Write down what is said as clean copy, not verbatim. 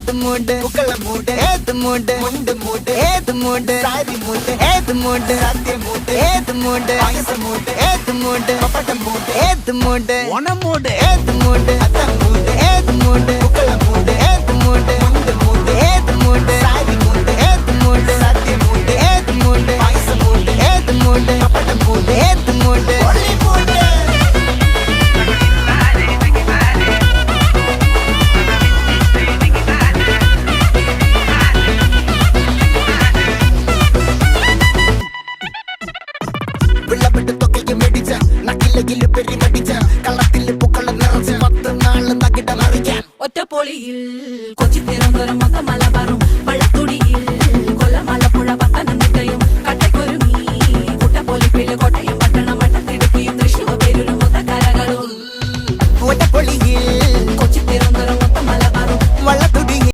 ഏത് മൂട് പുക്കള മൂട് ഏത് മൂട് മുണ്ട് മൂട് ഏത് മൂട് സാരി മൂട് ഏത് മൂട് സത്യ മൂട് ഏത് മൂട് പായസ മൂട് ഏത് മൂട് പപ്പടം മൂട് ഏത് മൂട് ഓണം മൂട് ഏത് മൂട് അത്തം മൂട് ഏത് മൂട് പുക്കള മൂട് ഏത് മൂട് മുണ്ട് മൂട് ഏത് മൂട് സാരി മൂട് ഏത് മൂട് സത്യ മൂട് ഏത് മൂട് പായസ മൂട് ഏത് മൂട് പപ്പടം മൂട് ഏത് മൂട് ഒളി മൂട് വിളവെട്ട് തൊക്കയും വെടിച്ച നക്കിലകില് പെരുമടിച്ച കള്ളത്തില് പൂക്കള നിറച്ച് 10 നാള് നകിട മറിക്കാൻ ഒറ്റപ്പൊളിയിൽ കൊച്ചി തിരുവനന്തപുരം മൊത്തം മലബാറും